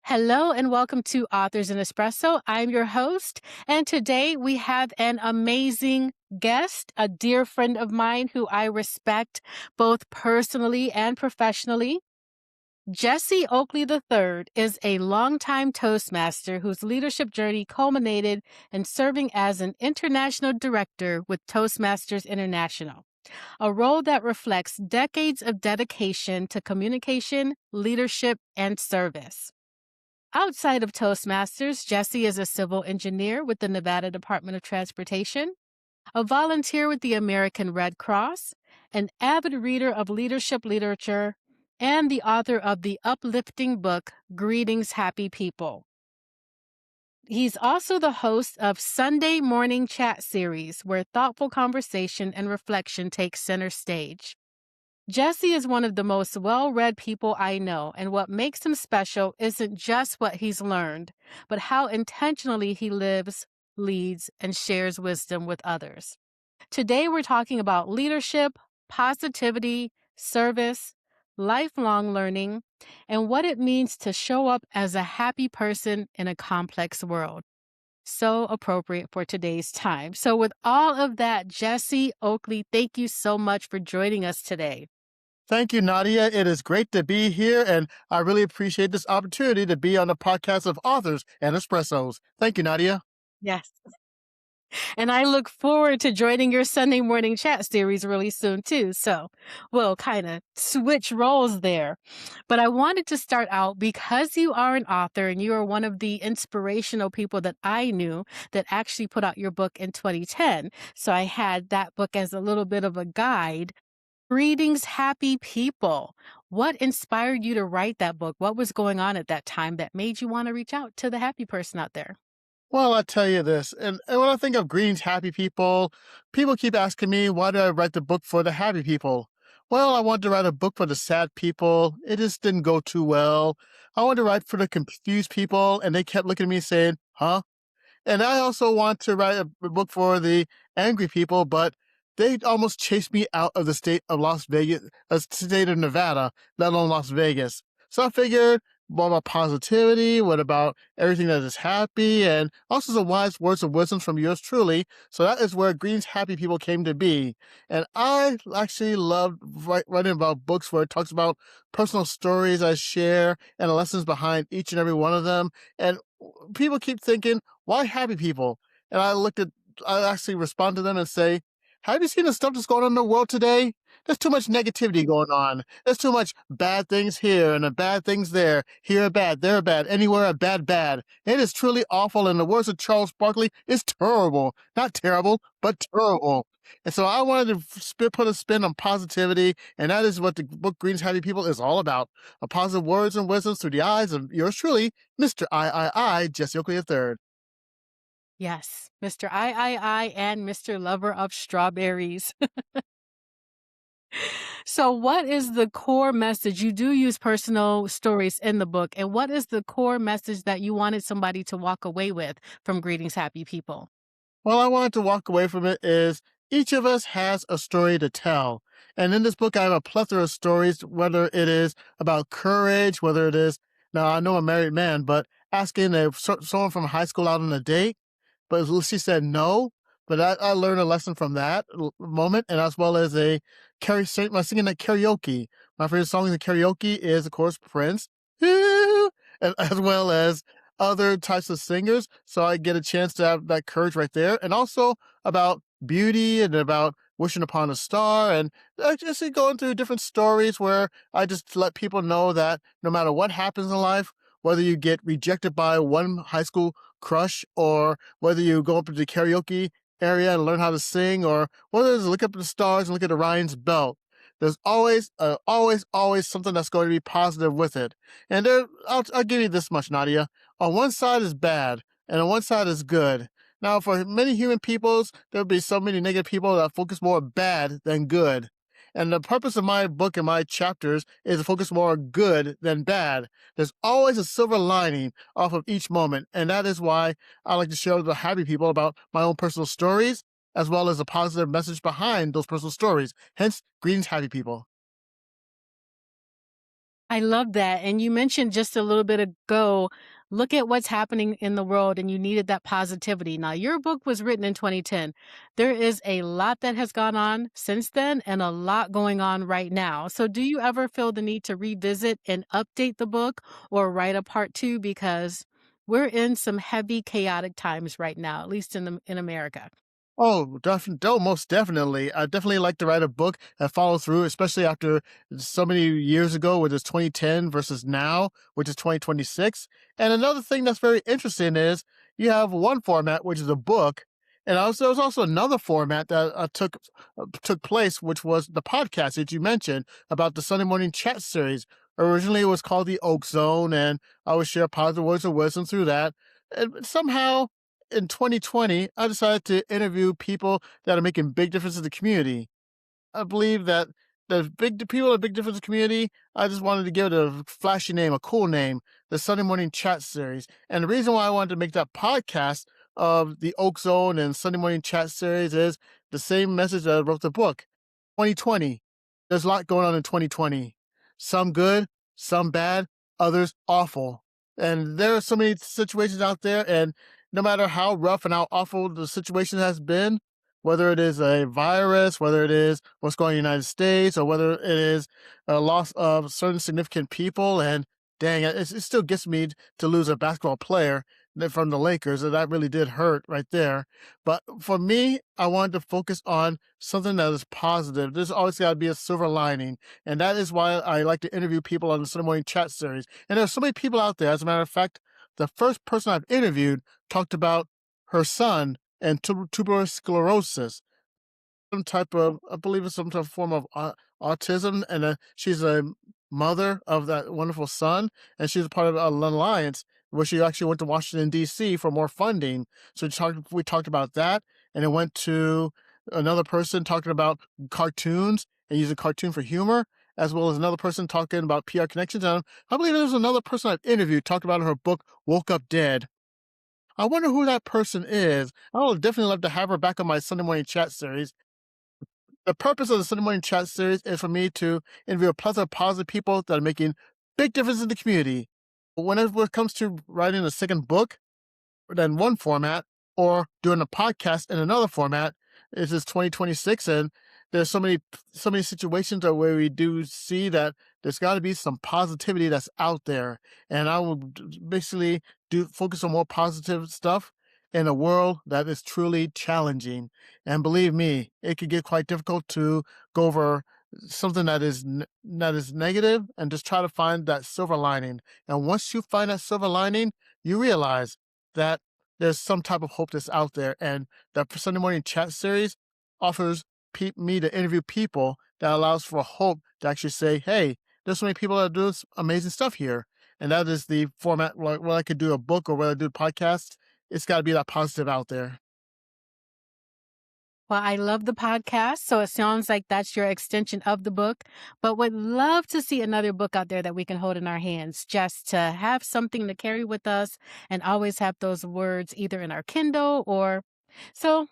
Hello and welcome to Authors in Espresso. I'm your host, and today we have an amazing guest, a dear friend of mine who I respect both personally and professionally. Jesse Oakley III is a longtime Toastmaster whose leadership journey culminated in serving as an international director with Toastmasters International, a role that reflects decades of dedication to communication, leadership, and service. Outside of Toastmasters, Jesse is a civil engineer with the Nevada Department of Transportation, a volunteer with the American Red Cross, an avid reader of leadership literature, and the author of the uplifting book, Greetings, Happy People. He's also the host of Sunday Morning Chat Series, where thoughtful conversation and reflection take center stage. Jesse is one of the most well-read people I know, and what makes him special isn't just what he's learned, but how intentionally he lives, leads, and shares wisdom with others. Today, we're talking about leadership, positivity, service, lifelong learning, and what it means to show up as a happy person in a complex world. So appropriate for today's time. So with all of that, Jesse Oakley, thank you so much for joining us today. Thank you, Nadia. It is great to be here, and I really appreciate this opportunity to be on the podcast of Authors and Espressos. Thank you, Nadia. Yes. And I look forward to joining your Sunday morning chat series really soon, too. So we'll kind of switch roles there. But I wanted to start out because you are an author and you are one of the inspirational people that I knew that actually put out your book in 2010. So I had that book as a little bit of a guide. Greetings, happy people. What inspired you to write that book? What was going on at that time that made you want to reach out to the happy person out there? Well, I tell you this, and when I think of Greens Happy People, people keep asking me, why did I write the book for the happy people? Well, I wanted to write a book for the sad people. It just didn't go too well. I wanted to write for the confused people, and they kept looking at me saying, huh? And I also want to write a book for the angry people, but they almost chased me out of the state of Las Vegas, state of Nevada, let alone Las Vegas. So I figured, what about positivity? What about everything that is happy? And also some wise words of wisdom from yours truly. So that is where Green's Happy People came to be. And I actually love writing about books where it talks about personal stories I share and the lessons behind each and every one of them. And people keep thinking, why happy people? And I actually respond to them and say, have you seen the stuff that's going on in the world today? There's too much negativity going on. There's too much bad things here and the bad things there. Here a bad, there a bad, anywhere a bad, bad. It is truly awful. In the words of Charles Barkley, it's terrible. Not terrible, but terrible. And so I wanted to put a spin on positivity, and that is what the book Green's Happy People is all about. A positive words and wisdoms through the eyes of yours truly, Mr. Jesse Oakley III. Yes, Mr. I, and Mr. Lover of Strawberries. So, what is the core message? You do use personal stories in the book, and what is the core message that you wanted somebody to walk away with from Greetings, Happy People? Well, I wanted to walk away from it is each of us has a story to tell. And in this book, I have a plethora of stories, whether it is about courage, whether it is, now I know I'm a married man, but asking someone from high school out on a date, but she said no. But I learned a lesson from that moment, and as well as my singing at karaoke. My favorite song in karaoke is, of course, Prince, and as well as other types of singers. So I get a chance to have that courage right there, and also about beauty and about wishing upon a star, and just going through different stories where I just let people know that no matter what happens in life, whether you get rejected by one high school crush, or whether you go up to the karaoke area and learn how to sing, or whether it's look up at the stars and look at Orion's belt, there's always something that's going to be positive with it. And I'll give you this much, Nadia. On one side is bad, and on one side is good. Now, for many human peoples, there'll be so many negative people that focus more bad than good. And the purpose of my book and my chapters is to focus more on good than bad. There's always a silver lining off of each moment. And that is why I like to share with the happy people about my own personal stories, as well as a positive message behind those personal stories. Hence, greetings, happy people. I love that. And you mentioned just a little bit ago, look at what's happening in the world and you needed that positivity. Now, your book was written in 2010. There is a lot that has gone on since then and a lot going on right now. So, do you ever feel the need to revisit and update the book or write a part two? Because we're in some heavy, chaotic times right now, at least in America. Oh, most definitely. I definitely like to write a book and follow through, especially after so many years ago, which is 2010 versus now, which is 2026. And another thing that's very interesting is you have one format, which is a book, and also there's also another format that took place, which was the podcast that you mentioned about the Sunday morning chat series. Originally, it was called the Oak Zone, and I would share positive words of wisdom through that. And somehow in 2020, I decided to interview people that are making big difference in the community. I believe that the people that big difference in the community, I just wanted to give it a flashy name, a cool name, the Sunday Morning Chat Series. And the reason why I wanted to make that podcast of the Oak Zone and Sunday Morning Chat Series is the same message that I wrote the book. 2020. There's a lot going on in 2020. Some good, some bad, others awful. And there are so many situations out there, and no matter how rough and how awful the situation has been, whether it is a virus, whether it is what's going on in the United States, or whether it is a loss of certain significant people, and dang, it still gets me to lose a basketball player from the Lakers, and that really did hurt right there. But for me, I wanted to focus on something that is positive. There's always got to be a silver lining. And that is why I like to interview people on the Sunday Morning Chat Series. And there's so many people out there. As a matter of fact, the first person I've interviewed talked about her son and tuberous sclerosis, some type of, I believe it's some type of form of autism, and she's a mother of that wonderful son, and she's a part of an alliance where she actually went to Washington D.C. for more funding. So we talked about that, and it went to another person talking about cartoons and using cartoon for humor, as well as another person talking about PR connections. And I believe there's another person I've interviewed talked about her book Woke Up Dead. I wonder who that person is. I would definitely love to have her back on my Sunday morning chat series. The purpose of the Sunday morning chat series is for me to interview a plethora of positive people that are making big difference in the community. Whenever it comes to writing a second book, in one format or doing a podcast in another format. This is 2026, and there's so many situations where we do see that there's got to be some positivity that's out there, and I will basically do focus on more positive stuff in a world that is truly challenging. And believe me, it could get quite difficult to go over something that is negative and just try to find that silver lining. And once you find that silver lining, you realize that there's some type of hope that's out there. And that Sunday morning chat series offers me to interview people that allows for hope to actually say, hey, there's so many people that do this amazing stuff here. And that is the format where I could do a book or where I do a podcast. It's got to be that positive out there. Well, I love the podcast, so it sounds like that's your extension of the book, but would love to see another book out there that we can hold in our hands just to have something to carry with us and always have those words either in our Kindle or so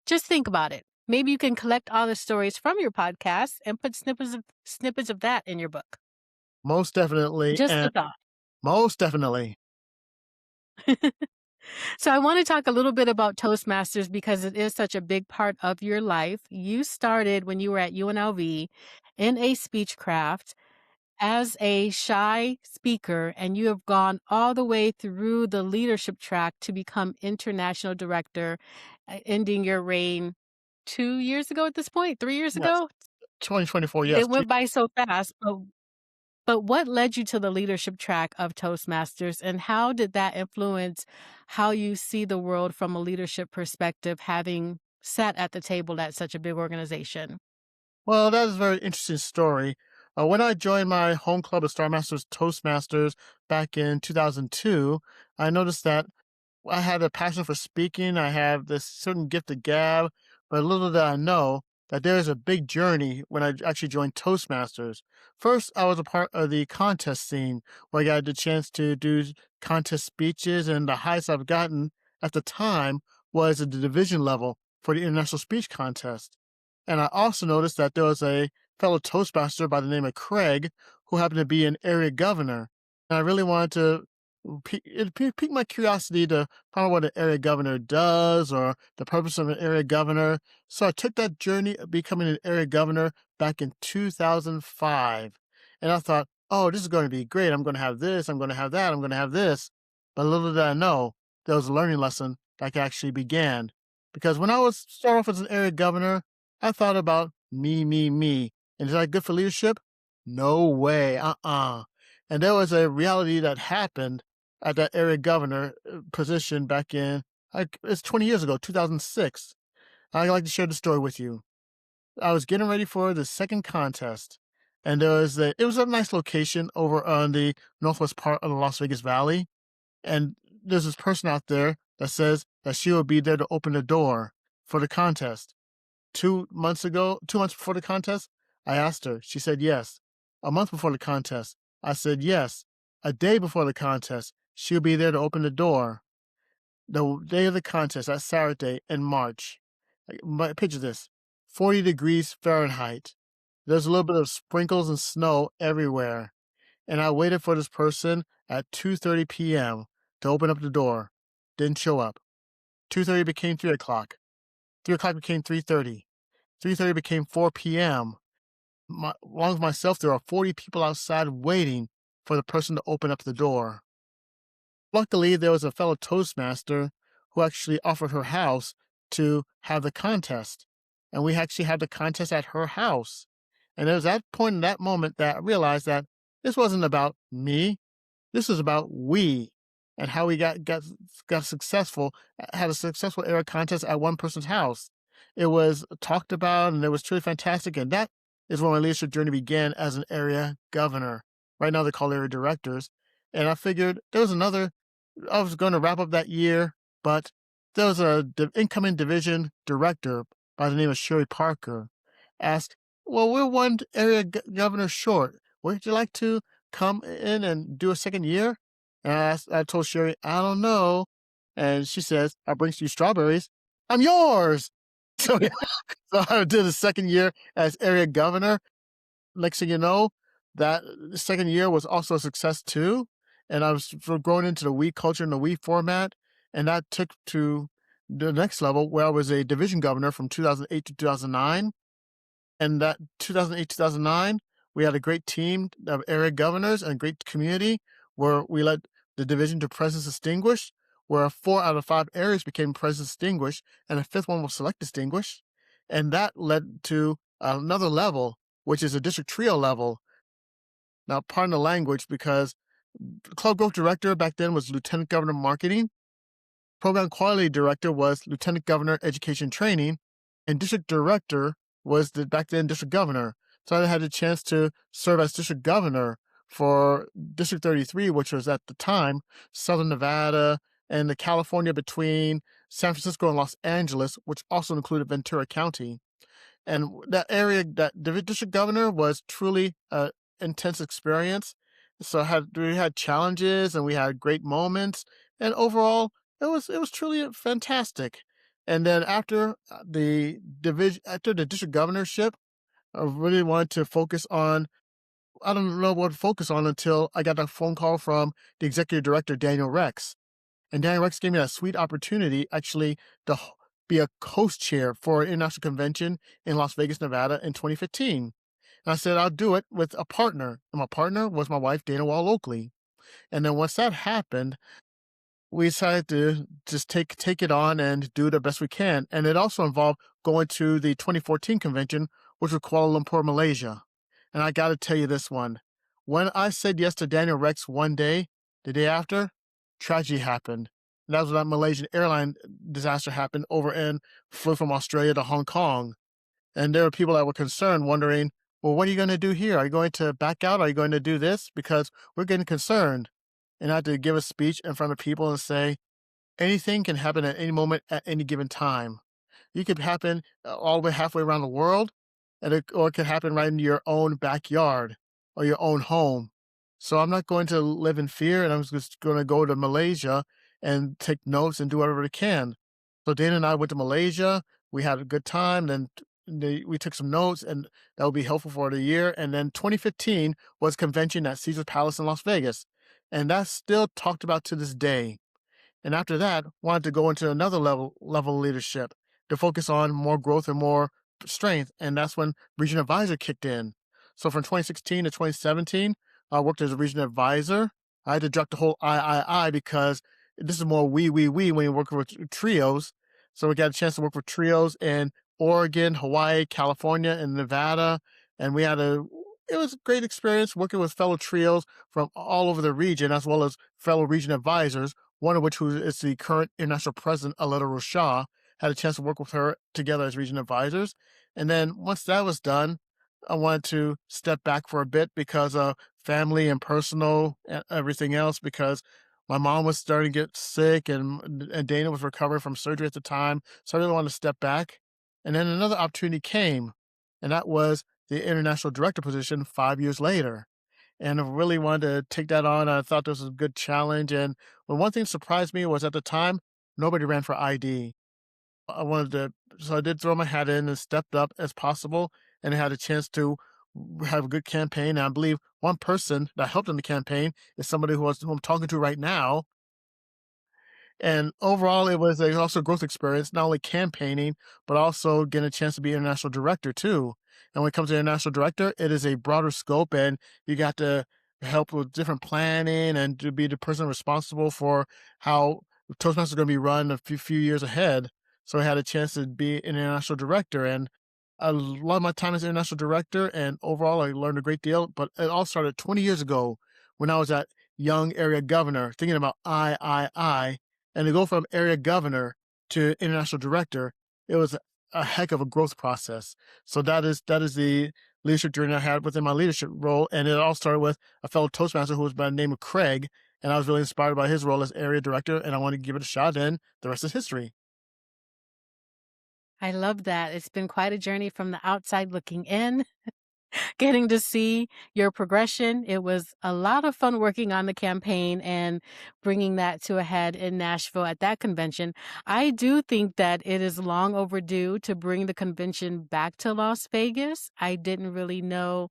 just think about it. Maybe you can collect all the stories from your podcast and put snippets of that in your book. Most definitely. Just a And thought. most definitely. So I want to talk a little bit about Toastmasters because it is such a big part of your life. You started when you were at UNLV in a speechcraft as a shy speaker, and you have gone all the way through the leadership track to become international director, ending your reign 2 years ago at this point, 3 years Yes. ago. 2024. Yes. It went by so fast. But what led you to the leadership track of Toastmasters, and how did that influence how you see the world from a leadership perspective, having sat at the table at such a big organization? Well, that is a very interesting story. When I joined my home club of Star Masters Toastmasters back in 2002, I noticed that I had a passion for speaking. I have this certain gift of gab, but little did I know that there is a big journey when I actually joined Toastmasters. First, I was a part of the contest scene where I got the chance to do contest speeches, and the highest I've gotten at the time was at the division level for the International Speech Contest. And I also noticed that there was a fellow Toastmaster by the name of Craig, who happened to be an area governor. And I really wanted to piqued my curiosity to find out what an area governor does or the purpose of an area governor. So I took that journey of becoming an area governor back in 2005. And I thought, oh, this is going to be great. I'm going to have this, I'm going to have that, I'm going to have this. But little did I know there was a learning lesson that actually began. Because when I was start off as an area governor, I thought about me, me, me. And is that good for leadership? No way. And there was a reality that happened at that area governor position back in, it's 20 years ago, 2006. I'd like to share the story with you. I was getting ready for the second contest, and it was a nice location over on the northwest part of the Las Vegas Valley. And there's this person out there that says that she will be there to open the door for the contest. 2 months ago, 2 months before the contest, I asked her. She said yes. A month before the contest, I said yes. A day before the contest, she'll be there to open the door. The day of the contest, that Saturday in March. Picture this, 40 degrees Fahrenheit. There's a little bit of sprinkles and snow everywhere. And I waited for this person at 2:30 p.m. to open up the door. Didn't show up. 2:30 became 3 o'clock. 3 o'clock became 3:30. 3:30 became 4 p.m. Along with myself, there are 40 people outside waiting for the person to open up the door. Luckily, there was a fellow Toastmaster who actually offered her house to have the contest. And we actually had the contest at her house. And it was that point in that moment that I realized that this wasn't about me. This was about we and how we got successful, had a successful area contest at one person's house. It was talked about and it was truly fantastic. And that is where my leadership journey began as an area governor. Right now they're called area directors. And I figured I was going to wrap up that year, but there was incoming division director by the name of Sherry Parker asked, well, we're one area governor short. Would you like to come in and do a second year? And I told Sherry, I don't know. And she says, I brings you strawberries. I'm yours. So, so I did a second year as area governor. Next thing you know, that second year was also a success too. And I was growing into the we culture and the we format. And that took to the next level where I was a division governor from 2008 to 2009. And that 2008, 2009, we had a great team of area governors and a great community where we led the division to President's Distinguished, where 4 out of 5 areas became President's Distinguished, and a 5th one was Select Distinguished. And that led to another level, which is a district trio level. Now, pardon the language, because Club Growth Director back then was Lieutenant Governor Marketing. Program Quality Director was Lieutenant Governor Education Training. And District Director was back then District Governor. So I had the chance to serve as District Governor for District 33, which was at the time Southern Nevada and the California between San Francisco and Los Angeles, which also included Ventura County. And that area, that district governor was truly an intense experience. So we had challenges and we had great moments. And overall, it was truly fantastic. And then after the district governorship, I really wanted to focus on, I don't know what to focus on until I got a phone call from the executive director, Daniel Rex. And Daniel Rex gave me that sweet opportunity actually to be a co-chair for an international convention in Las Vegas, Nevada in 2015. And I said, I'll do it with a partner. And my partner was my wife, Nadia Oakley. And then once that happened, we decided to just take it on and do the best we can. And it also involved going to the 2014 convention, which was Kuala Lumpur, Malaysia. And I got to tell you this one. When I said yes to Daniel Rex one day, the day after, tragedy happened. And that was when that Malaysian airline disaster happened flew from Australia to Hong Kong. And there were people that were concerned, wondering, well, what are you going to do here? Are you going to back out? Are you going to do this? Because we're getting concerned. And I had to give a speech in front of people and say, anything can happen at any moment at any given time. You could happen all the way halfway around the world, or it could happen right in your own backyard or your own home. So I'm not going to live in fear, and I'm just going to go to Malaysia and take notes and do whatever I can. So Dana and I went to Malaysia. We had a good time. Then we took some notes, and that would be helpful for the year. And then 2015 was convention at Caesar's Palace in Las Vegas, and that's still talked about to this day. And after that, wanted to go into another level of leadership to focus on more growth and more strength. And that's when regional advisor kicked in. So from 2016 to 2017, I worked as a regional advisor. I had to drop the whole I because this is more we when you work with trios. So we got a chance to work with trios in Oregon, Hawaii, California, and Nevada. And it was a great experience working with fellow trios from all over the region, as well as fellow region advisors, one of which who is the current international president, Aletta Rocha. Had a chance to work with her together as region advisors. And then once that was done, I wanted to step back for a bit because of family and personal and everything else, because my mom was starting to get sick, and Dana was recovering from surgery at the time. So I really wanted to step back. And then another opportunity came, and that was the international director position 5 years later. And I really wanted to take that on. I thought this was a good challenge. And one thing surprised me was at the time, nobody ran for ID. I wanted to, so I did throw my hat in and stepped up as possible, and I had a chance to have a good campaign. And I believe one person that helped in the campaign is somebody who I'm talking to right now, and overall, it was also a growth experience, not only campaigning, but also getting a chance to be international director too. And when it comes to international director, it is a broader scope, and you got to help with different planning and to be the person responsible for how Toastmasters is going to be run a few years ahead. So I had a chance to be an international director, and I love my time as international director. And overall, I learned a great deal. But it all started 20 years ago when I was at young area governor, thinking about I, and to go from area governor to international director, it was a heck of a growth process. So that is the leadership journey I had within my leadership role. And it all started with a fellow Toastmaster who was by the name of Craig. And I was really inspired by his role as area director, and I wanted to give it a shot, and the rest is history. I love that. It's been quite a journey from the outside looking in, getting to see your progression. It was a lot of fun working on the campaign and bringing that to a head in Nashville at that convention. I do think that it is long overdue to bring the convention back to Las Vegas. I didn't really know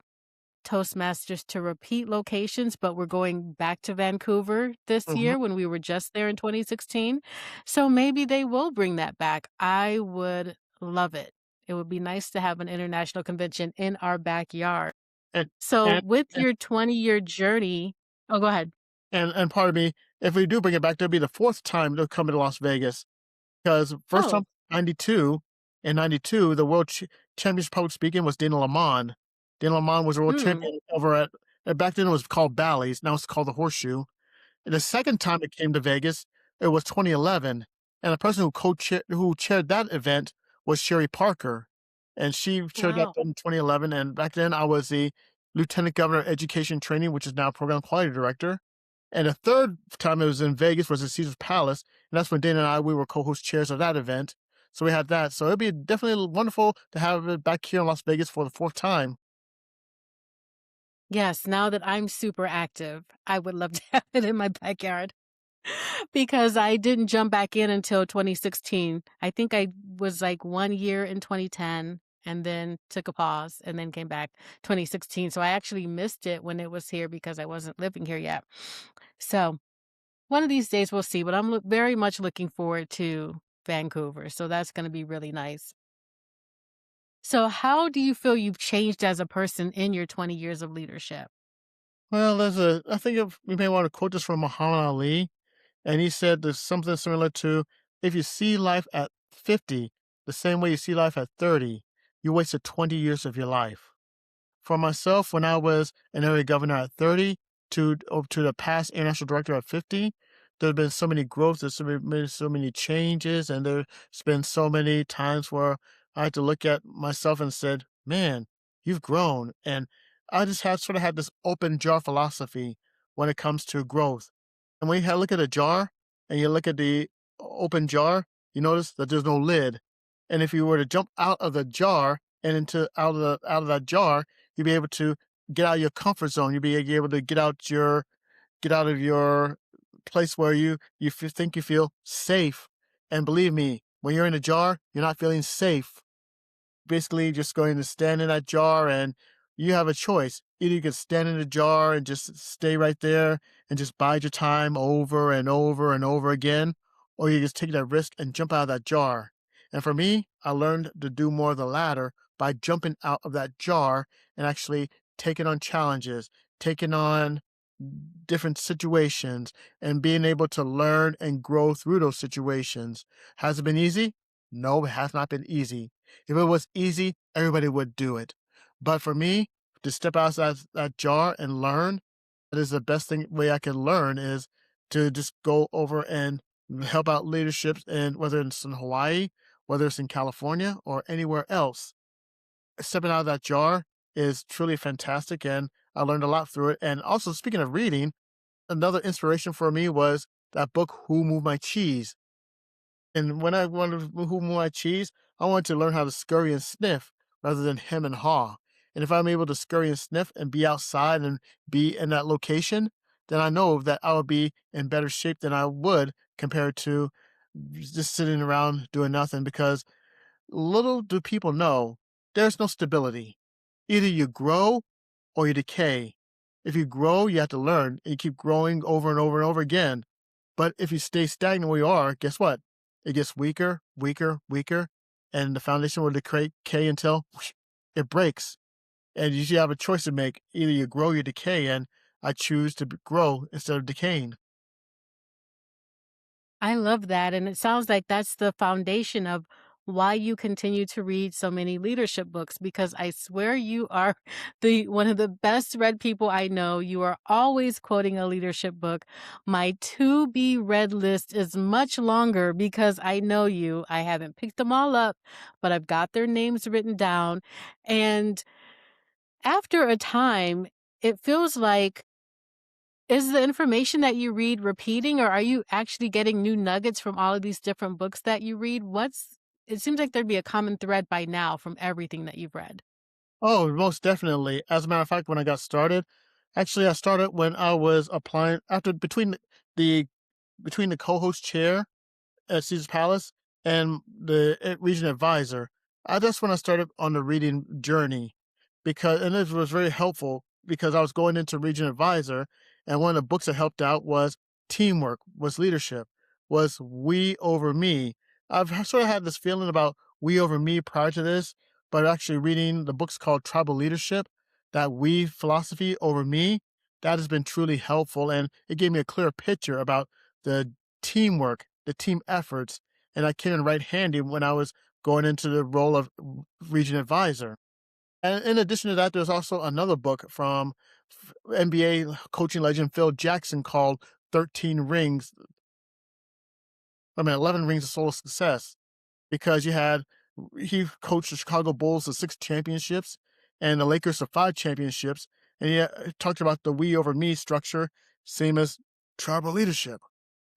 Toastmasters to repeat locations, but we're going back to Vancouver this Mhm. year when we were just there in 2016. So maybe they will bring that back. I would love it. It would be nice to have an international convention in our backyard. And So and with and your 20-year journey, oh, go ahead. and part of me, if we do bring it back, there'll be the fourth time they'll come to Las Vegas. Because first Oh, time, 92, in 92, the world championship public speaking was Dana Lamont. Dana Lamont was a world mm, champion over back then it was called Bally's, now it's called the Horseshoe. And the second time it came to Vegas, it was 2011, and the person who chaired that event was Sherry Parker, and she chaired that wow. in 2011. And back then, I was the lieutenant governor of education and training, which is now program quality director. And the third time it was in Vegas was at Caesar's Palace, and that's when Dana and we were co-host chairs of that event. So we had that. So it'd be definitely wonderful to have it back here in Las Vegas for the fourth time. Yes, now that I'm super active, I would love to have it in my backyard. Because I didn't jump back in until 2016. I think I was like 1 year in 2010 and then took a pause and then came back 2016. So I actually missed it when it was here because I wasn't living here yet. So one of these days we'll see, but I'm very much looking forward to Vancouver. So that's going to be really nice. So how do you feel you've changed as a person in your 20 years of leadership? Well, I think we may want to quote this from Muhammad Ali. And he said there's something similar to, if you see life at 50 the same way you see life at 30, you wasted 20 years of your life. For myself, when I was an area governor at 30 to the past international director at 50, there have been so many growths, been so many changes, and there's been so many times where I had to look at myself and said, man, you've grown. And I just had sort of had this open jar philosophy when it comes to growth. And when you look at a jar and you look at the open jar, you notice that there's no lid. And if you were to jump out of the jar and into out of that jar, you'd be able to get out of your comfort zone. You'd be able to get out of your place where think you feel safe. And believe me, when you're in a jar, you're not feeling safe. basically just going to stand in that jar, and you have a choice. Either you can stand in the jar and just stay right there and just bide your time over and over and over again, or you just take that risk and jump out of that jar. And for me, I learned to do more of the latter by jumping out of that jar and actually taking on challenges, taking on different situations, and being able to learn and grow through those situations. Has it been easy? No, it has not been easy. If it was easy, everybody would do it. But for me, to step outside that jar and learn, that is the best thing way I can learn is to just go over and help out leaderships, and whether it's in Hawaii, whether it's in California or anywhere else. Stepping out of that jar is truly fantastic, and I learned a lot through it. And also, speaking of reading, another inspiration for me was that book, Who Moved My Cheese? And when I wanted to who moved my cheese, I wanted to learn how to scurry and sniff rather than hem and haw. And if I'm able to scurry and sniff and be outside and be in that location, then I know that I would be in better shape than I would compared to just sitting around doing nothing. Because little do people know, there's no stability. Either you grow or you decay. If you grow, you have to learn, and you keep growing over and over and over again. But if you stay stagnant where you are, guess what? It gets weaker, weaker, weaker, and the foundation will decay until whoosh, it breaks. And you usually have a choice to make. Either you grow or you decay, and I choose to grow instead of decaying. I love that, and it sounds like that's the foundation of why you continue to read so many leadership books, because I swear you are the one of the best read people I know. You are always quoting a leadership book. My to be read list is much longer because I know you. I haven't picked them all up, but I've got their names written down. And after a time, it feels like, is the information that you read repeating, or are you actually getting new nuggets from all of these different books that you read? It seems like there'd be a common thread by now from everything that you've read. Oh, most definitely. As a matter of fact, when I got started, actually, I started when I was applying after the between the co-host chair at Caesar's Palace and the region advisor. That's when I started on the reading journey, because and it was very helpful because I was going into region advisor, and one of the books that helped out was teamwork, was leadership, was we over me. I've sort of had this feeling about we over me prior to this, but actually reading the books called Tribal Leadership, that we philosophy over me, that has been truly helpful, and it gave me a clear picture about the teamwork, the team efforts, and I came in right handy when I was going into the role of region advisor. And in addition to that, there's also another book from NBA coaching legend Phil Jackson called 13 Rings, 11 Rings of Solo Success, because he coached the Chicago Bulls to 6 championships and the Lakers to 5 championships. And he talked about the we over me structure, same as tribal leadership.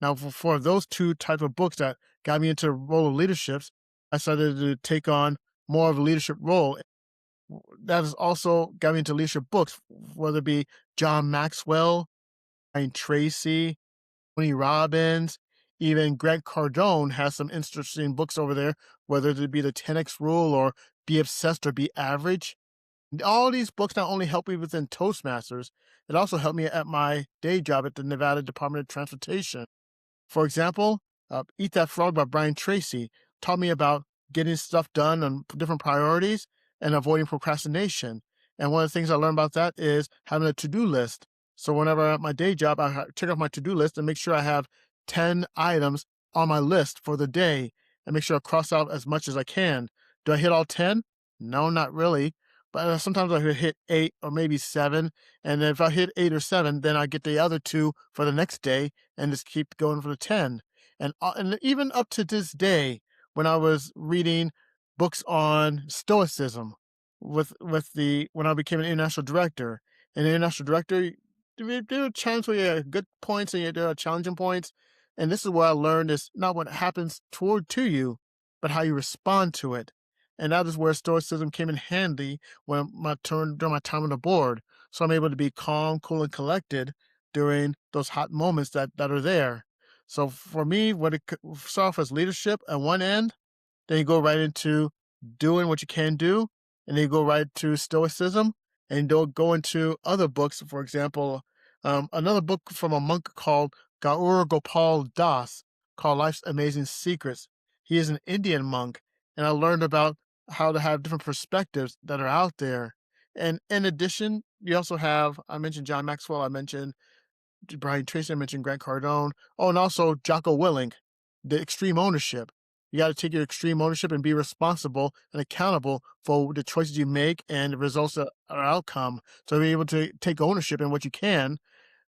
Now, for those two type of books that got me into the role of leaderships, I started to take on more of a leadership role. That has also got me into leadership books, whether it be John Maxwell, Brian Tracy, Tony Robbins, even Grant Cardone has some interesting books over there, whether it be the 10X rule or be obsessed or be average. All these books not only help me within Toastmasters, it also helped me at my day job at the Nevada Department of Transportation. For example, Eat That Frog by Brian Tracy taught me about getting stuff done on different priorities and avoiding procrastination. And one of the things I learned about that is having a to-do list. So whenever I'm at my day job, check off my to-do list and make sure I have 10 items on my list for the day, and make sure I cross out as much as I can. Do I hit all 10? No, not really. But sometimes I hit 8 or maybe 7. And then if I hit 8 or 7, then I get the other 2 for the next day and just keep going for the 10. And even up to this day, when I was reading books on stoicism with the when I became an international director, an international director, there are times where you have good points and there are challenging points. And this is what I learned is not what happens toward to you, but how you respond to it. And that is where stoicism came in handy when my turn during my time on the board. So I'm able to be calm, cool, and collected during those hot moments that are there. So for me, when it starts off as leadership at one end, then you go right into doing what you can do, and then you go right to Stoicism, and don't go into other books. For example, another book from a monk called Gaur Gopal Das called Life's Amazing Secrets. He is an Indian monk, and I learned about how to have different perspectives that are out there. And in addition, you also have, I mentioned John Maxwell, I mentioned Brian Tracy, I mentioned Grant Cardone. Oh, and also Jocko Willink, the extreme ownership. You got to take your extreme ownership and be responsible and accountable for the choices you make and the results that are outcome. So be able to take ownership in what you can,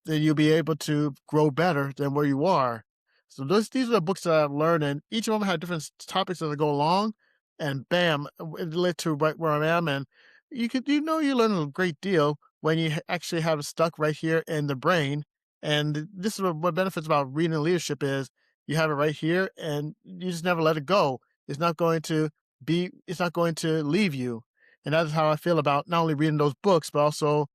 then you'll be able to grow better than where you are. So these are the books that I've learned, and each of them had different topics as I go along, and bam, it led to right where I am. And you learn a great deal when you actually have it stuck right here in the brain. And this is what benefits about reading leadership is you have it right here, and you just never let it go. It's not going to it's not going to leave you. And that is how I feel about not only reading those books, but also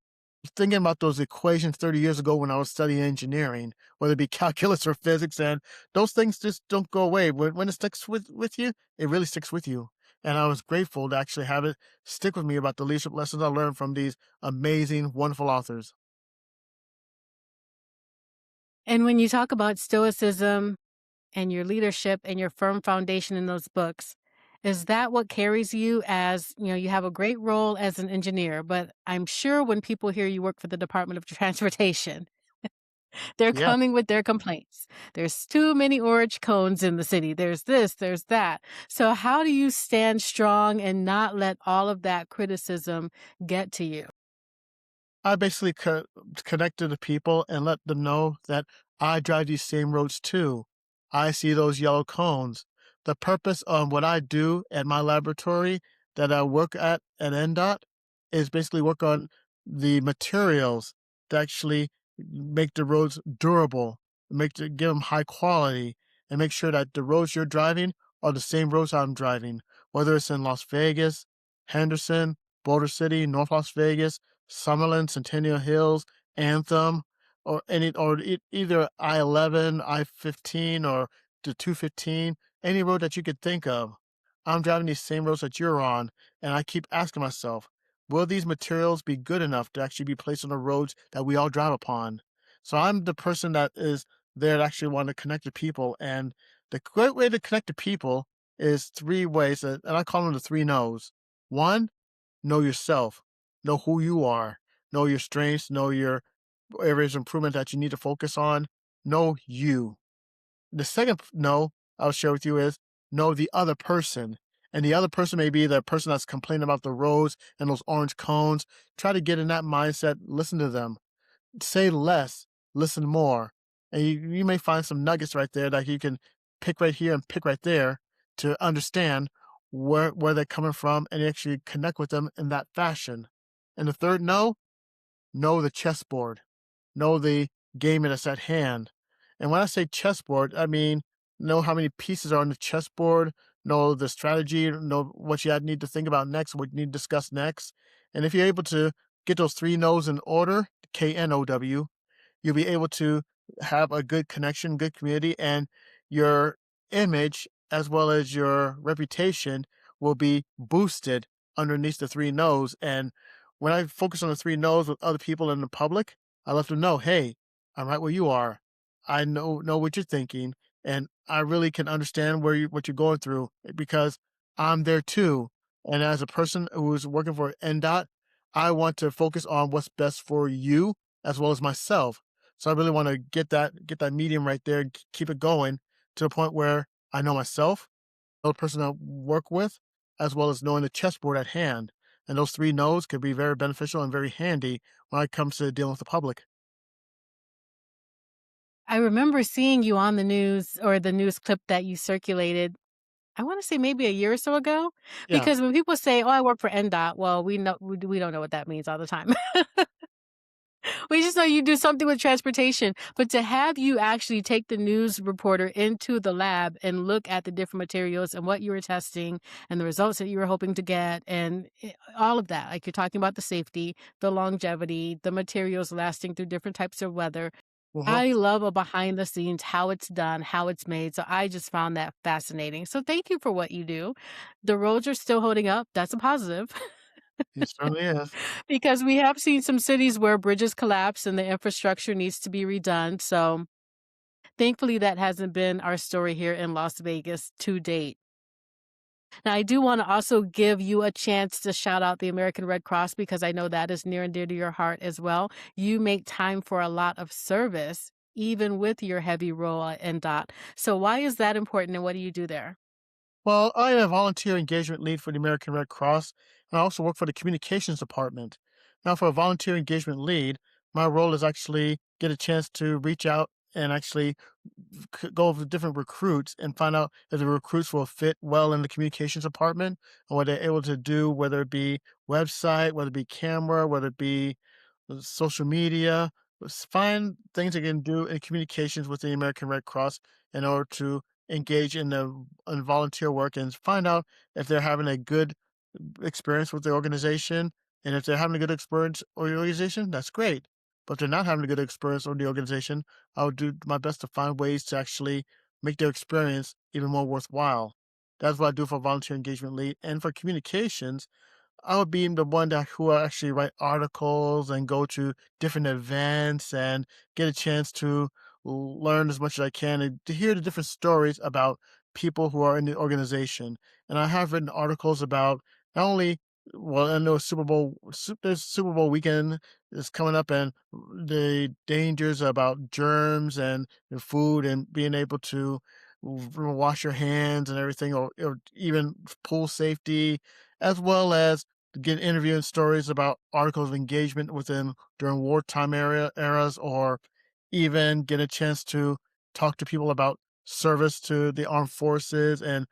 thinking about those equations 30 years ago when I was studying engineering, whether it be calculus or physics, and those things just don't go away. When it sticks with you, it really sticks with you. And I was grateful to actually have it stick with me about the leadership lessons I learned from these amazing, wonderful authors. And when you talk about stoicism and your leadership and your firm foundation in those books, is that what carries you as, you have a great role as an engineer, but I'm sure when people hear you work for the Department of Transportation, they're Yeah. coming with their complaints. There's too many orange cones in the city. There's this, there's that. So how do you stand strong and not let all of that criticism get to you? I basically connect to the people and let them know that I drive these same roads too. I see those yellow cones. The purpose of what I do at my laboratory that I work at NDOT is basically work on the materials to actually make the roads durable, give them high quality, and make sure that the roads you're driving are the same roads I'm driving, whether it's in Las Vegas, Henderson, Boulder City, North Las Vegas, Summerlin, Centennial Hills, Anthem, or either I-11, I-15, or the 215, any road that you could think of. I'm driving these same roads that you're on, and I keep asking myself, will these materials be good enough to actually be placed on the roads that we all drive upon? So I'm the person that is there to actually want to connect to people, and the great way to connect to people is three ways, and I call them the three knows. One, know yourself, know who you are, know your strengths, know your areas of improvement that you need to focus on, know you. The second know I'll share with you is know the other person. And the other person may be the person that's complaining about the roads and those orange cones. Try to get in that mindset, listen to them, say less, listen more. And you may find some nuggets right there that you can pick right here and pick right there to understand where they're coming from and actually connect with them in that fashion. And the third know the chessboard, know the game that's at hand. And when I say chessboard, I mean know how many pieces are on the chessboard, know the strategy, know what you need to think about next, what you need to discuss next. And if you're able to get those three knows in order, KNOW, you'll be able to have a good connection, good community, and your image as well as your reputation will be boosted underneath the three no's. And when I focus on the three no's with other people in the public, I let them know, hey, I'm right where you are. I know what you're thinking, and I really can understand what you're going through because I'm there too. And as a person who's working for NDOT, I want to focus on what's best for you as well as myself. So I really want to get that medium right there, and keep it going to the point where I know myself, know the person I work with, as well as knowing the chessboard at hand. And those three knows could be very beneficial and very handy when it comes to dealing with the public. I remember seeing you on the news or the news clip that you circulated, I wanna say maybe a year or so ago, Yeah. because when people say, "Oh, I work for NDOT," well, we don't know what that means all the time. We just know you do something with transportation, but to have you actually take the news reporter into the lab and look at the different materials and what you were testing and the results that you were hoping to get and all of that, like you're talking about the safety, the longevity, the materials lasting through different types of weather. Uh-huh. I love a behind the scenes, how it's done, how it's made. So I just found that fascinating. So thank you for what you do. The roads are still holding up. That's a positive It certainly is. because we have seen some cities where bridges collapse and the infrastructure needs to be redone. So thankfully, that hasn't been our story here in Las Vegas to date. Now, I do want to also give you a chance to shout out the American Red Cross because I know that is near and dear to your heart as well. You make time for a lot of service, even with your heavy role and dot. So, why is that important and what do you do there? Well, I am a volunteer engagement lead for the American Red Cross, and I also work for the communications department. Now, for a volunteer engagement lead, my role is actually get a chance to reach out and actually go over different recruits and find out if the recruits will fit well in the communications department and what they're able to do, whether it be website, whether it be camera, whether it be social media. Find things they can do in communications with the American Red Cross in order to engage in the in volunteer work and find out if they're having a good experience with the organization. And if they're having a good experience or the organization, that's great. But if they're not having a good experience or the organization, I would do my best to find ways to actually make their experience even more worthwhile. That's what I do for volunteer engagement lead. And for communications, I would be the one that who will actually write articles and go to different events and get a chance to learn as much as I can and to hear the different stories about people who are in the organization. And I have written articles about not only well, I know there's Super Bowl weekend is coming up, and the dangers about germs and the food and being able to wash your hands and everything, or even pool safety, as well as get interviewing stories about articles of engagement within during wartime eras, or even get a chance to talk to people about service to the armed forces and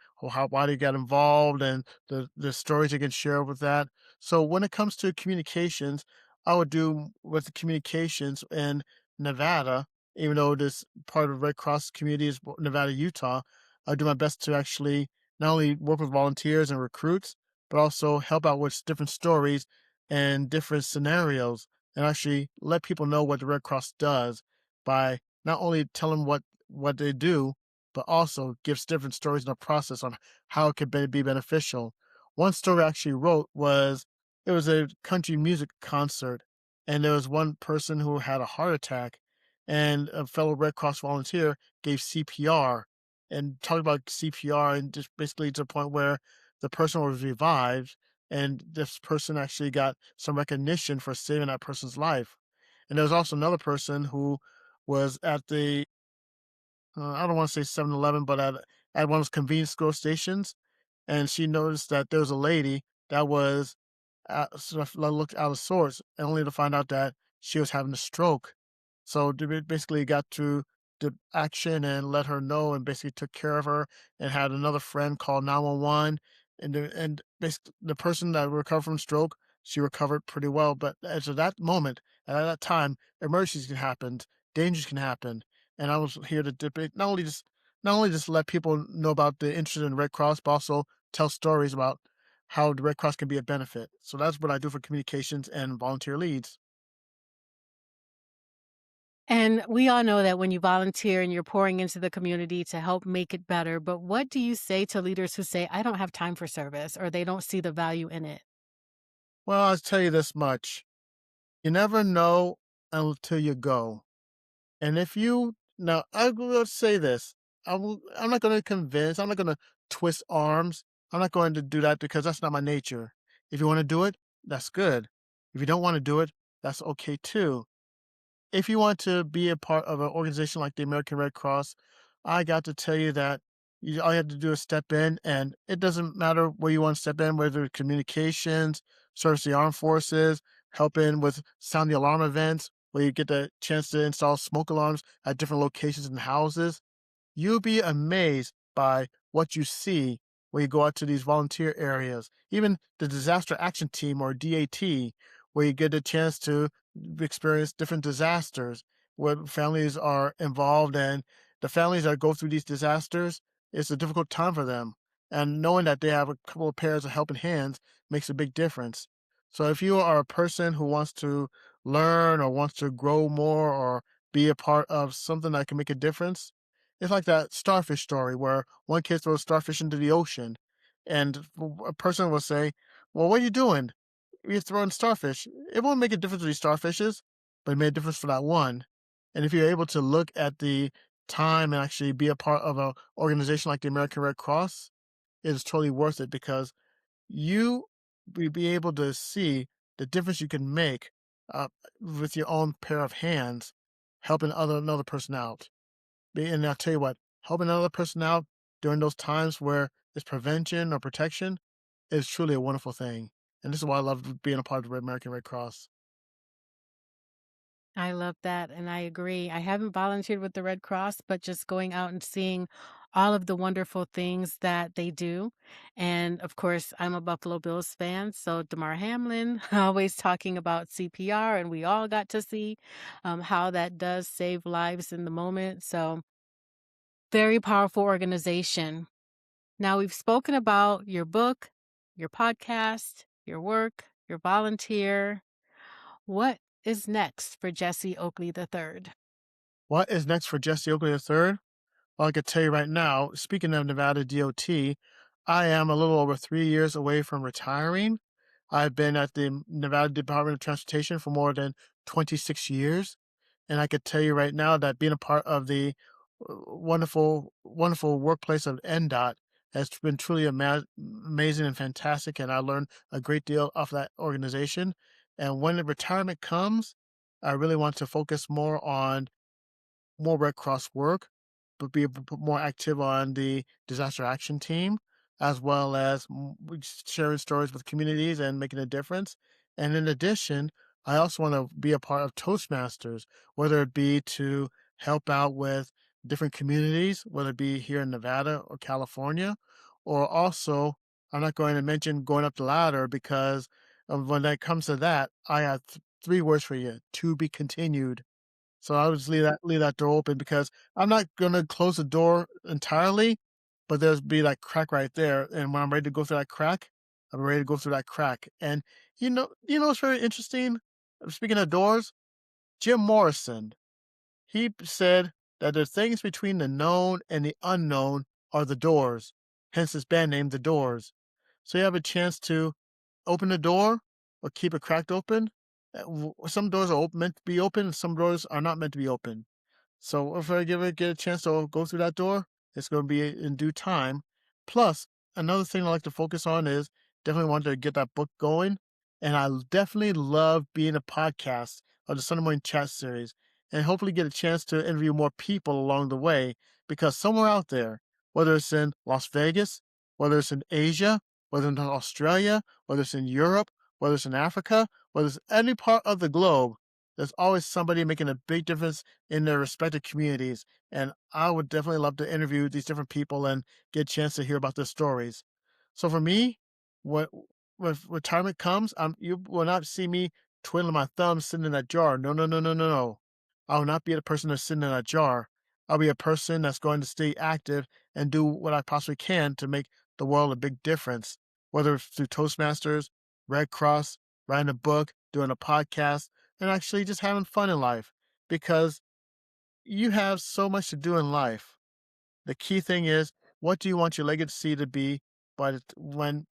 why they got involved and the stories they can share with that. So when it comes to communications, I would do with the communications in Nevada, even though this part of Red Cross community is Nevada, Utah. I do my best to actually not only work with volunteers and recruits, but also help out with different stories and different scenarios and actually let people know what the Red Cross does by not only telling what they do, but also gives different stories in the process on how it could be beneficial. One story I actually wrote was it was a country music concert, and there was one person who had a heart attack, and a fellow Red Cross volunteer gave CPR and talked about CPR and just basically to the point where the person was revived, and this person actually got some recognition for saving that person's life. And there was also another person who was at the I don't want to say 7-Eleven, but at one of those convenience store stations, and she noticed that there was a lady that was sort of looked out of sorts, and only to find out that she was having a stroke. So they basically got to the action and let her know, and basically took care of her, and had another friend call 911. And basically, the person that recovered from stroke, she recovered pretty well. But as of that moment, at that time, emergencies can happen, dangers can happen, and I was here to debate not only just let people know about the interest in Red Cross, but also tell stories about how the Red Cross can be a benefit. So that's what I do for communications and volunteer leads. And we all know that when you volunteer and you're pouring into the community to help make it better, but what do you say to leaders who say, I don't have time for service or they don't see the value in it? Well, I'll tell you this much. You never know until you go. And if you now, I will say this. I'm not going to convince. I'm not going to twist arms. I'm not going to do that because that's not my nature. If you want to do it, that's good. If you don't want to do it, that's okay too. If you want to be a part of an organization like the American Red Cross, I got to tell you that all you have to do is step in, and it doesn't matter where you want to step in, whether it's communications, service the armed forces, helping with sound the alarm events, where you get the chance to install smoke alarms at different locations and houses. You'll be amazed by what you see when you go out to these volunteer areas, even the disaster action team or DAT, where you get a chance to experience different disasters where families are involved, and the families that go through these disasters, it's a difficult time for them. And knowing that they have a couple of pairs of helping hands makes a big difference. So if you are a person who wants to learn or wants to grow more or be a part of something that can make a difference. It's like that starfish story where one kid throws starfish into the ocean, and a person will say, "Well, what are you doing? You're throwing starfish. It won't make a difference to these starfishes, but it made a difference for that one." And if you're able to look at the time and actually be a part of a organization like the American Red Cross, it is totally worth it because you will be able to see the difference you can make uh, with your own pair of hands, helping another person out. And I'll tell you what, helping another person out during those times where it's prevention or protection is truly a wonderful thing. And this is why I love being a part of the American Red Cross. I love that, and I agree. I haven't volunteered with the Red Cross, but just going out and seeing all of the wonderful things that they do. And of course, I'm a Buffalo Bills fan, so Damar Hamlin always talking about CPR, and we all got to see how that does save lives in the moment. So, very powerful organization. Now, we've spoken about your book, your podcast, your work, your volunteer. What is next for Jesse Oakley III? What is next for Jesse Oakley III? Well, I could tell you right now, speaking of Nevada DOT, I am a little over 3 years away from retiring. I've been at the Nevada Department of Transportation for more than 26 years. And I could tell you right now that being a part of the wonderful, wonderful workplace of NDOT has been truly amazing and fantastic. And I learned a great deal off that organization. And when the retirement comes, I really want to focus more on more Red Cross work, but be more active on the disaster action team, as well as sharing stories with communities and making a difference. And in addition, I also want to be a part of Toastmasters, whether it be to help out with different communities, whether it be here in Nevada or California, or also, I'm not going to mention going up the ladder because when it comes to that, I have three words for you: to be continued. So I would just leave that door open because I'm not gonna close the door entirely, but there's be that crack right there, and when I'm ready to go through that crack, I'm ready to go through that crack. And what's very interesting? Speaking of doors, Jim Morrison, he said that the things between the known and the unknown are the doors. Hence his band name, The Doors. So you have a chance to open the door or keep it cracked open. Some doors are meant to be open, and some doors are not meant to be open. So if I get a chance to go through that door, it's going to be in due time. Plus, another thing I like to focus on is definitely want to get that book going. And I definitely love being a podcast of the Sunday Morning Chat series and hopefully get a chance to interview more people along the way because somewhere out there, whether it's in Las Vegas, whether it's in Asia, whether it's in Australia, whether it's in Europe, whether it's in Africa, whether it's any part of the globe, there's always somebody making a big difference in their respective communities. And I would definitely love to interview these different people and get a chance to hear about their stories. So for me, when when retirement comes, you will not see me twiddling my thumbs sitting in that jar. No, no, no, no, no, no. I will not be the person that's sitting in that jar. I'll be a person that's going to stay active and do what I possibly can to make the world a big difference, whether it's through Toastmasters, Red Cross, writing a book, doing a podcast, and actually just having fun in life because you have so much to do in life. The key thing is, what do you want your legacy to be when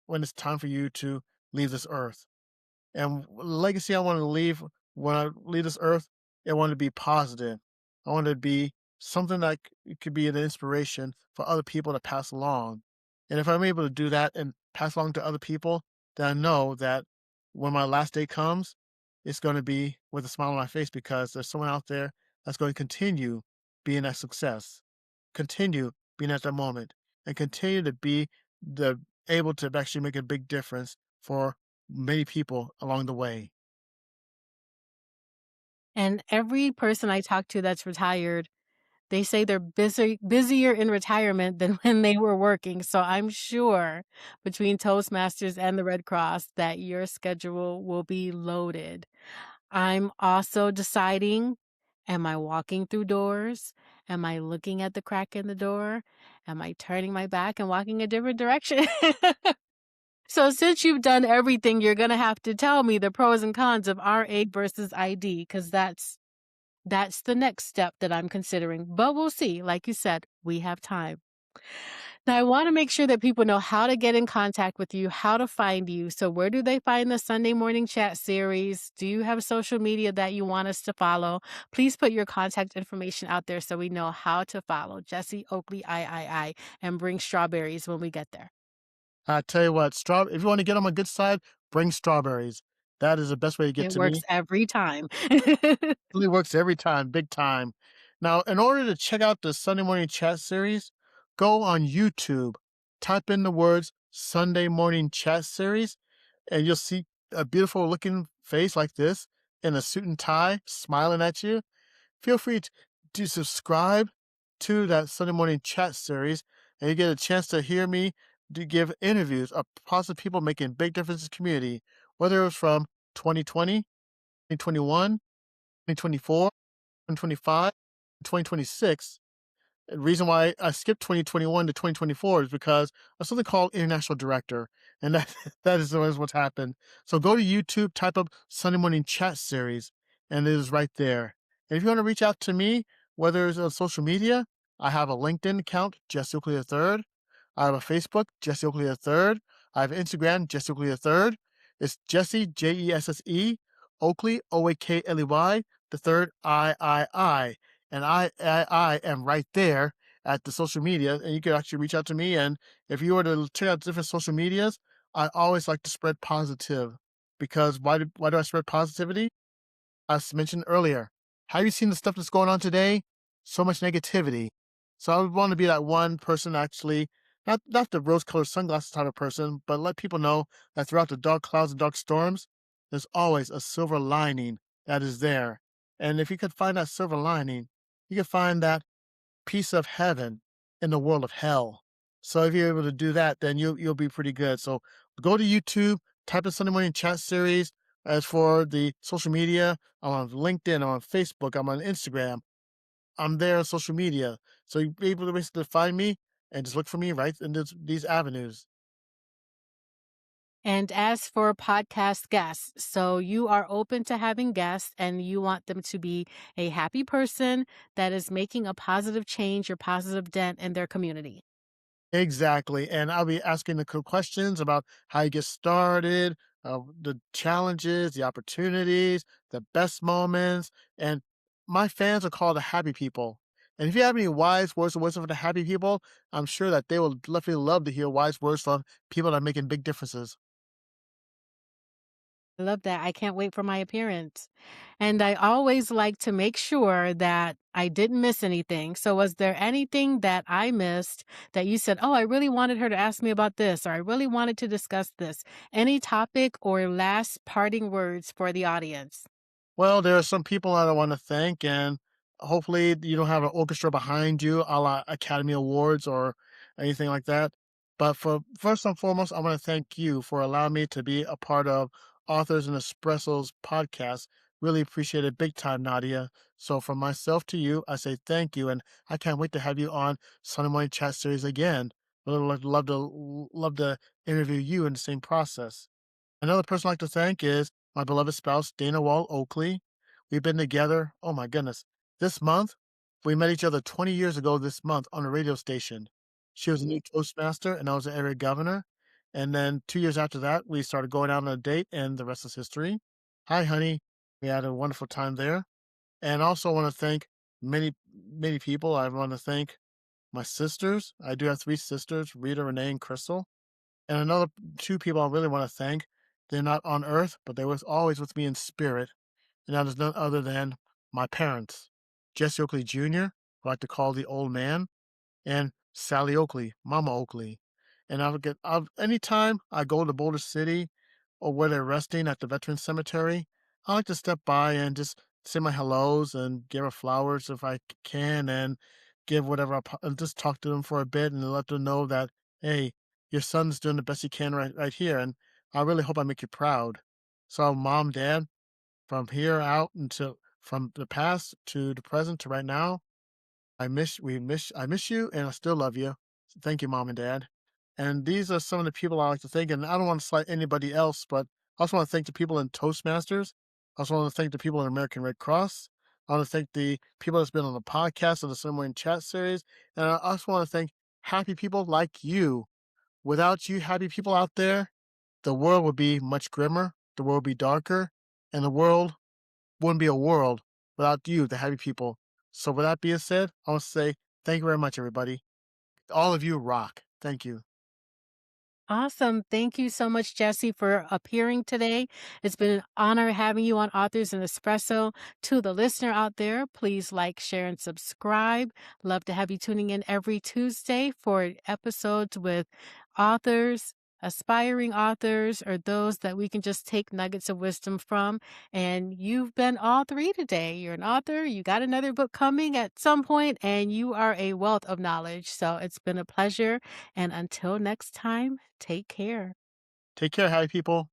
it's time for you to leave this earth? And legacy I want to leave when I leave this earth, I want to be positive. I want to be something that could be an inspiration for other people to pass along. And if I'm able to do that and pass along to other people, then I know that when my last day comes, it's going to be with a smile on my face because there's someone out there that's going to continue being a success, continue being at that moment, and continue to be the able to actually make a big difference for many people along the way. And every person I talk to that's retired, they say they're busier in retirement than when they were working. So I'm sure between Toastmasters and the Red Cross that your schedule will be loaded. I'm also deciding, am I walking through doors? Am I looking at the crack in the door? Am I turning my back and walking a different direction? So since you've done everything, you're gonna have to tell me the pros and cons of RA versus ID, because that's That's the next step that I'm considering, but we'll see. Like you said, we have time. Now, I want to make sure that people know how to get in contact with you, how to find you. So, where do they find the Sunday morning chat series? Do you have social media that you want us to follow? Please put your contact information out there so we know how to follow Jesse Oakley III and bring strawberries when we get there. I tell you what, if you want to get on my good side, bring strawberries. That is the best way to get It to works me. every time. Really works every time, big time. Now, in order to check out the Sunday morning chat series, go on YouTube, type in the words Sunday morning chat series, and you'll see a beautiful looking face like this in a suit and tie smiling at you. Feel free to subscribe to that Sunday morning chat series, and you get a chance to hear me to give interviews of positive people making big differences in the community, whether it was from 2020, 2021, 2024, 2025, 2026. The reason why I skipped 2021 to 2024 is because of something called International Director, and that that is what's happened. So go to YouTube, type up Sunday Morning Chat Series, and it is right there. And if you want to reach out to me, whether it's on social media, I have a LinkedIn account, Jesse Oakley III. I have a Facebook, Jesse Oakley III. I have Instagram, Jesse Oakley III. It's Jesse, Jesse, Oakley, Oakley, the third III. And I am right there at the social media, and you can actually reach out to me. And if you were to check out different social medias, I always like to spread positive, because why do I spread positivity? As mentioned earlier, have you seen the stuff that's going on today? So much negativity. So I would want to be that one person, actually, not the rose-colored sunglasses type of person, but let people know that throughout the dark clouds and dark storms, there's always a silver lining that is there. And if you could find that silver lining, you could find that piece of heaven in the world of hell. So if you're able to do that, then you'll be pretty good. So go to YouTube, type in Sunday morning chat series. As for the social media, I'm on LinkedIn, I'm on Facebook, I'm on Instagram. I'm there on social media. So you'll be able to basically find me and just look for me right in these avenues. And as for podcast guests, so you are open to having guests and you want them to be a happy person that is making a positive change or positive dent in their community. Exactly, and I'll be asking the questions about how you get started, the challenges, the opportunities, the best moments, and my fans are called the happy people. And if you have any wise words of wisdom for the happy people, I'm sure that they will definitely love to hear wise words from people that are making big differences. I love that. I can't wait for my appearance. And I always like to make sure that I didn't miss anything. So, was there anything that I missed that you said, oh, I really wanted her to ask me about this, or I really wanted to discuss this? Any topic or last parting words for the audience? Well, there are some people that I want to thank, and hopefully you don't have an orchestra behind you, a la Academy Awards or anything like that. But for first and foremost, I want to thank you for allowing me to be a part of Authors and Espressos podcast. Really appreciate it big time, Nadia. So from myself to you, I say thank you, and I can't wait to have you on Sunday Morning Chat Series again. Love to interview you in the same process. Another person I'd like to thank is my beloved spouse, Dana Wall Oakley. We've been together, oh my goodness, this month. We met each other 20 years ago this month on a radio station. She was a new Toastmaster, and I was the area governor. And then 2 years after that, we started going out on a date, and the rest is history. Hi, honey. We had a wonderful time there. And also want to thank many people. I want to thank my sisters. I do have three sisters, Rita, Renee, and Crystal. And another two people I really want to thank. They're not on earth, but they was always with me in spirit. And that is none other than my parents, Jesse Oakley Jr., who I like to call the old man, and Sally Oakley, Mama Oakley. And anytime I go to Boulder City or where they're resting at the Veterans Cemetery, I like to step by and just say my hellos and give her flowers if I can, and give whatever, and just talk to them for a bit and let them know that, hey, your son's doing the best he can right here. And I really hope I make you proud. So, mom, dad, from here out until from the past to the present to right now, I miss you, and I still love you. So thank you, mom and dad. And these are some of the people I like to thank, and I don't want to slight anybody else, but I also want to thank the people in Toastmasters. I also want to thank the people in American Red Cross. I want to thank the people that's been on the podcast and the Cinema Chat series. And I also want to thank happy people like you. Without you happy people out there, the world would be much grimmer, the world would be darker, and the world wouldn't be a world without you, the happy people. So with that being said, I want to say thank you very much, everybody. All of you rock. Thank you. Awesome. Thank you so much, Jesse, for appearing today. It's been an honor having you on Authors and Espresso. To the listener out there, please like, share, and subscribe. Love to have you tuning in every Tuesday for episodes with authors, aspiring authors, or those that we can just take nuggets of wisdom from. And you've been all three today. You're an author, you got another book coming at some point, and you are a wealth of knowledge. So it's been a pleasure. And until next time, take care. Take care, happy people.